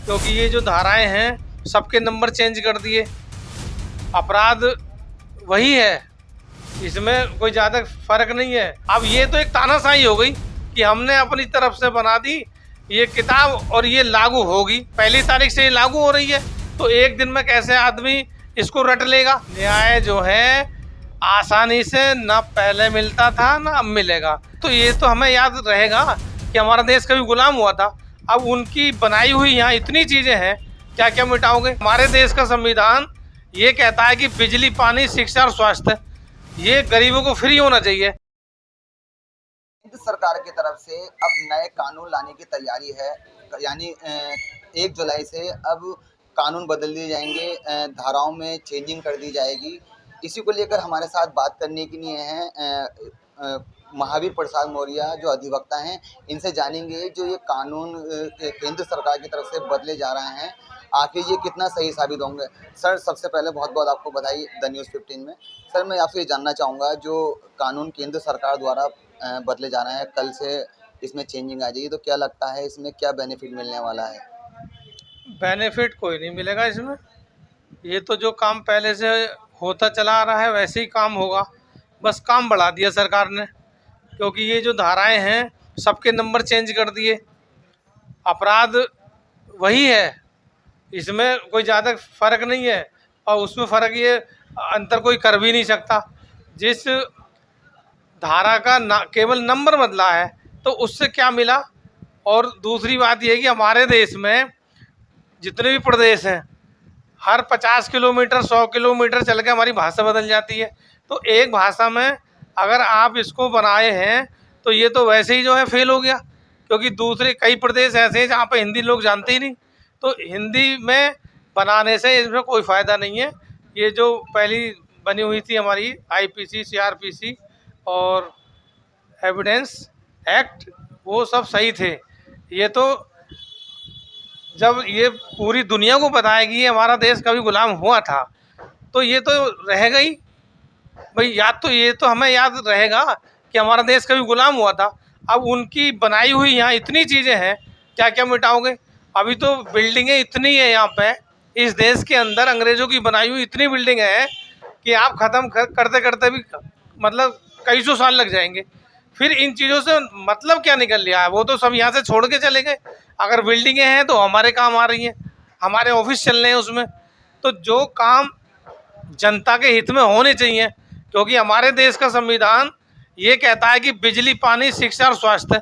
क्योंकि ये जो धाराएं हैं सबके नंबर चेंज कर दिए। अपराध वही है, इसमें कोई ज़्यादा फर्क नहीं है। अब ये तो एक तानाशाही हो गई कि हमने अपनी तरफ से बना दी ये किताब और ये लागू होगी, 1 तारीख से ये लागू हो रही है, तो एक दिन में कैसे आदमी इसको रट लेगा। न्याय जो है आसानी से ना पहले मिलता था ना अब मिलेगा। तो ये तो हमें याद रहेगा कि हमारा देश कभी गुलाम हुआ था। अब उनकी बनाई हुई यहाँ इतनी चीज़ें हैं, क्या क्या मिटाओगे। हमारे देश का संविधान ये कहता है कि बिजली, पानी, शिक्षा और स्वास्थ्य ये गरीबों को फ्री होना चाहिए। केंद्र सरकार की तरफ से अब नए कानून लाने की तैयारी है, यानी 1 जुलाई से अब कानून बदल दिए जाएंगे, धाराओं में चेंजिंग कर दी जाएगी। इसी को लेकर हमारे साथ बात करने के लिए हैं महावीर प्रसाद मौर्य जो अधिवक्ता हैं। इनसे जानेंगे जो ये कानून केंद्र सरकार की तरफ से बदले जा रहे हैं आखिर ये कितना सही साबित होंगे। सर, सबसे पहले बहुत बहुत आपको बधाई द न्यूज़ 15 में। सर, मैं आपसे ये जानना चाहूँगा जो कानून केंद्र सरकार द्वारा बदले जा रहे हैं, कल से इसमें चेंजिंग आ जाएगी, तो क्या लगता है इसमें क्या बेनिफिट मिलने वाला है? बेनिफिट कोई नहीं मिलेगा इसमें। ये तो जो काम पहले से होता चला आ रहा है वैसे ही काम होगा, बस काम बढ़ा दिया सरकार ने। क्योंकि ये जो धाराएं हैं सबके नंबर चेंज कर दिए। अपराध वही है, इसमें कोई ज़्यादा फर्क नहीं है, और उसमें फ़र्क ये अंतर कोई कर भी नहीं सकता। जिस धारा का केवल नंबर बदला है तो उससे क्या मिला। और दूसरी बात यह है कि हमारे देश में जितने भी प्रदेश हैं, हर 50 किलोमीटर 100 किलोमीटर चल के हमारी भाषा बदल जाती है। तो एक भाषा में अगर आप इसको बनाए हैं तो ये तो वैसे ही जो है फेल हो गया। क्योंकि दूसरे कई प्रदेश ऐसे हैं जहाँ पर हिंदी लोग जानते ही नहीं, तो हिंदी में बनाने से इसमें कोई फ़ायदा नहीं है। ये जो पहली बनी हुई थी हमारी IPC, CRPC और एविडेंस एक्ट, वो सब सही थे। ये तो जब ये पूरी दुनिया को बताया कि ये हमारा देश कभी गुलाम हुआ था, तो ये तो रहेगा ही भाई। याद तो ये तो हमें याद रहेगा कि हमारा देश कभी गुलाम हुआ था। अब उनकी बनाई हुई यहाँ इतनी चीज़ें हैं, क्या क्या मिटाओगे। अभी तो बिल्डिंगें इतनी है यहाँ पे, इस देश के अंदर अंग्रेज़ों की बनाई हुई इतनी बिल्डिंग है कि आप ख़त्म करते करते भी मतलब कई सौ साल लग जाएंगे। फिर इन चीज़ों से मतलब क्या निकल लिया है, वो तो सब यहाँ से छोड़ के चले गए। अगर बिल्डिंगें हैं तो हमारे काम आ रही हैं, हमारे ऑफिस चल रहे हैं उसमें। तो जो काम जनता के हित में होने चाहिए, क्योंकि हमारे देश का संविधान ये कहता है कि बिजली, पानी, शिक्षा और स्वास्थ्य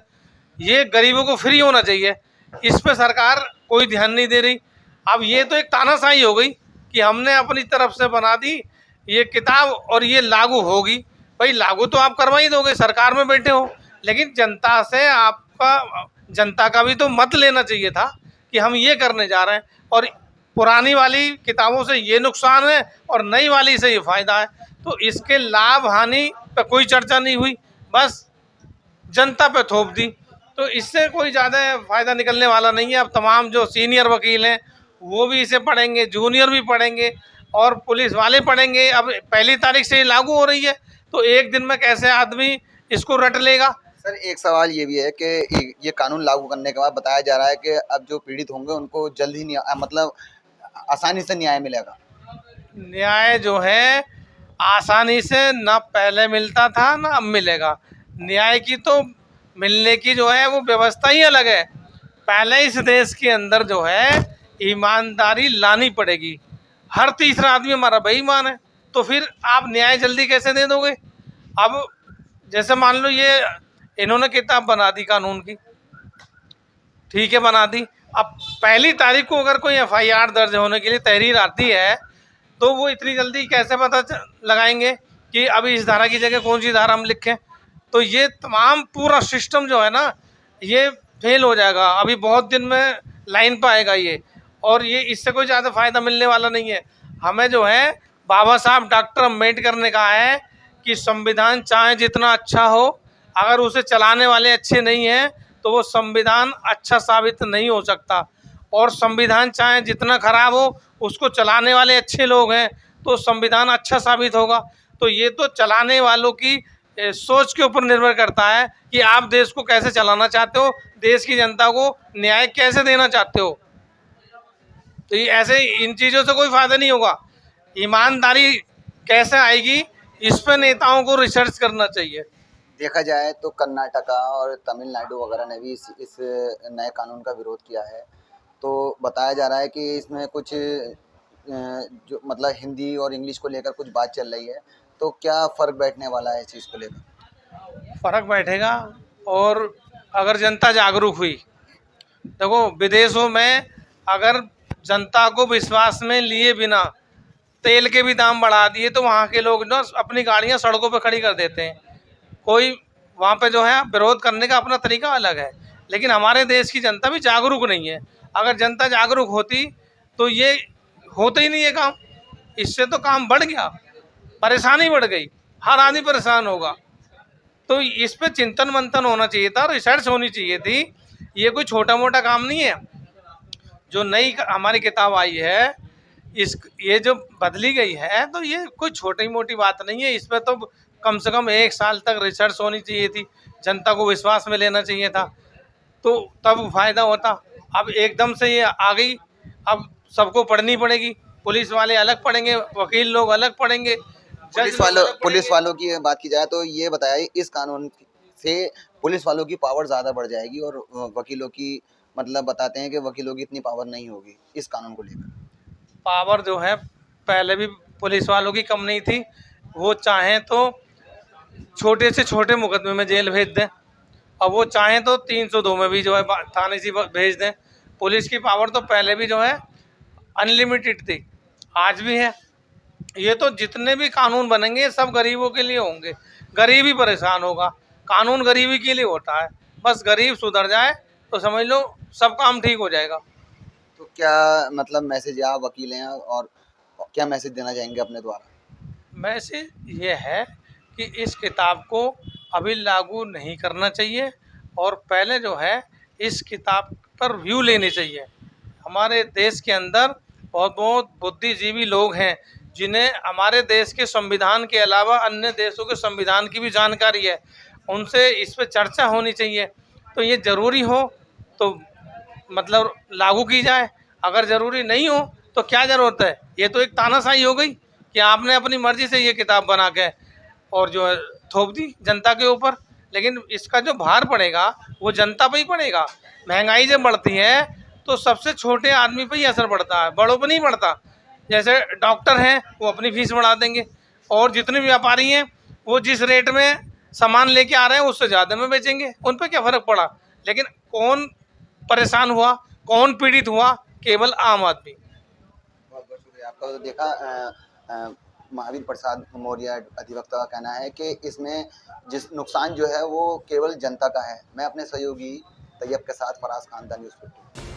ये गरीबों को फ्री होना चाहिए। इस पे सरकार कोई ध्यान नहीं दे रही। अब ये तो एक तानाशाही हो गई कि हमने अपनी तरफ से बना दी ये किताब और ये लागू होगी। भाई लागू तो आप करवा ही दोगे, सरकार में बैठे हो, लेकिन जनता से जनता का भी तो मत लेना चाहिए था कि हम ये करने जा रहे हैं। और पुरानी वाली किताबों से ये नुकसान है और नई वाली से ये फ़ायदा है। तो इसके लाभ हानि पे कोई चर्चा नहीं हुई, बस जनता पे थोप दी। तो इससे कोई ज़्यादा फ़ायदा निकलने वाला नहीं है। अब तमाम जो सीनियर वकील हैं वो भी इसे पढ़ेंगे, जूनियर भी पढ़ेंगे और पुलिस वाले पढ़ेंगे। अब 1 तारीख से ये लागू हो रही है, तो एक दिन में कैसे आदमी इसको रट लेगा। सर, एक सवाल ये भी है कि ये कानून लागू करने के बाद बताया जा रहा है कि अब जो पीड़ित होंगे उनको जल्द ही मतलब आसानी से न्याय मिलेगा। न्याय जो है आसानी से ना पहले मिलता था ना अब मिलेगा। न्याय की तो मिलने की जो है वो व्यवस्था ही अलग है। पहले इस देश के अंदर जो है ईमानदारी लानी पड़ेगी। हर तीसरा आदमी हमारा बेईमान है, तो फिर आप न्याय जल्दी कैसे दे दोगे। अब जैसे मान लो ये इन्होंने किताब बना दी कानून की, ठीक है बना दी। अब 1 तारीख को अगर कोई FIR दर्ज होने के लिए तहरीर आती है तो वो इतनी जल्दी कैसे पता लगाएंगे कि अभी इस धारा की जगह कौन सी धारा हम लिखें। तो ये तमाम पूरा सिस्टम जो है ना ये फेल हो जाएगा। अभी बहुत दिन में लाइन पर आएगा ये, और ये इससे कोई ज़्यादा फ़ायदा मिलने वाला नहीं है। हमें जो है बाबा साहब डॉक्टर अम्बेडकर ने कहा है कि संविधान चाहे जितना अच्छा हो, अगर उसे चलाने वाले अच्छे नहीं हैं तो वो संविधान अच्छा साबित नहीं हो सकता। और संविधान चाहे जितना खराब हो, उसको चलाने वाले अच्छे लोग हैं तो संविधान अच्छा साबित होगा। तो ये तो चलाने वालों की सोच के ऊपर निर्भर करता है कि आप देश को कैसे चलाना चाहते हो, देश की जनता को न्याय कैसे देना चाहते हो। तो ये ऐसे इन चीज़ों से कोई फ़ायदा नहीं होगा। ईमानदारी कैसे आएगी, इस पे नेताओं को रिसर्च करना चाहिए। देखा जाए तो कर्नाटका और तमिलनाडु वगैरह ने भी इस नए कानून का विरोध किया है। तो बताया जा रहा है कि इसमें कुछ जो मतलब हिंदी और इंग्लिश को लेकर कुछ बात चल रही है, तो क्या फ़र्क बैठने वाला है इस चीज़ को लेकर? फ़र्क बैठेगा, और अगर जनता जागरूक हुई, देखो विदेशों में अगर जनता को विश्वास में लिए बिना तेल के भी दाम बढ़ा दिए तो वहाँ के लोग ना अपनी गाड़ियाँ सड़कों पर खड़ी कर देते हैं। कोई वहाँ पे जो है विरोध करने का अपना तरीका अलग है, लेकिन हमारे देश की जनता भी जागरूक नहीं है। अगर जनता जागरूक होती तो ये होता ही नहीं है काम। इससे तो काम बढ़ गया, परेशानी बढ़ गई, हर आदमी परेशान होगा। तो इस पे चिंतन मंथन होना चाहिए था, रिसर्च होनी चाहिए थी। ये कोई छोटा मोटा काम नहीं है। जो नई हमारी किताब आई है, इस ये जो बदली गई है, तो ये कोई छोटी मोटी बात नहीं है। इस पे तो कम से कम 1 साल तक रिसर्च होनी चाहिए थी, जनता को विश्वास में लेना चाहिए था, तो तब फायदा होता। अब एकदम से ये आ गई, अब सबको पढ़नी पड़ेगी। पुलिस वाले अलग पढ़ेंगे, वकील लोग अलग पढ़ेंगे, जज लोग अलग पुलिस पढ़ेंगे। वालों की बात की जाए तो ये बताया इस कानून से पुलिस वालों की पावर ज़्यादा बढ़ जाएगी और वकीलों की मतलब बताते हैं कि वकीलों की इतनी पावर नहीं होगी इस कानून को लेकर। पावर जो है पहले भी पुलिस वालों की कम नहीं थी। वो चाहें तो छोटे से छोटे मुकदमे में जेल भेज दें, और वो चाहें तो 302 में भी जो है थाने से भेज दें। पुलिस की पावर तो पहले भी जो है अनलिमिटेड थी, आज भी है। ये तो जितने भी कानून बनेंगे सब गरीबों के लिए होंगे, गरीब ही परेशान होगा। कानून गरीबी के लिए होता है, बस गरीब सुधर जाए तो समझ लो सब काम ठीक हो जाएगा। तो क्या मतलब मैसेज आप वकील हैं और क्या मैसेज देना चाहेंगे अपने द्वारा? मैसेज ये है कि इस किताब को अभी लागू नहीं करना चाहिए, और पहले जो है इस किताब पर व्यू लेने चाहिए। हमारे देश के अंदर बहुत बहुत बुद्धिजीवी लोग हैं, जिन्हें हमारे देश के संविधान के अलावा अन्य देशों के संविधान की भी जानकारी है। उनसे इस पर चर्चा होनी चाहिए। तो ये ज़रूरी हो तो मतलब लागू की जाए, अगर ज़रूरी नहीं हो तो क्या ज़रूरत है। ये तो एक तानाशाही हो गई कि आपने अपनी मर्ज़ी से ये किताब बना के और जो है थोप दी जनता के ऊपर। लेकिन इसका जो भार पड़ेगा वो जनता पे ही पड़ेगा। महंगाई जब बढ़ती है तो सबसे छोटे आदमी पे ही असर पड़ता है, बड़ों पे नहीं पड़ता। जैसे डॉक्टर हैं वो अपनी फीस बढ़ा देंगे, और जितने व्यापारी हैं वो जिस रेट में सामान लेके आ रहे हैं उससे ज़्यादा में बेचेंगे, उन पर क्या फ़र्क पड़ा। लेकिन कौन परेशान हुआ, कौन पीड़ित हुआ? केवल आम आदमी। बहुत बहुत शुक्रिया आपका। तो देखा महावीर प्रसाद मौर्य अधिवक्ता का कहना है कि इसमें जिस नुकसान जो है वो केवल जनता का है। मैं अपने सहयोगी तैयब के साथ फराज खान, द न्यूज़ 15।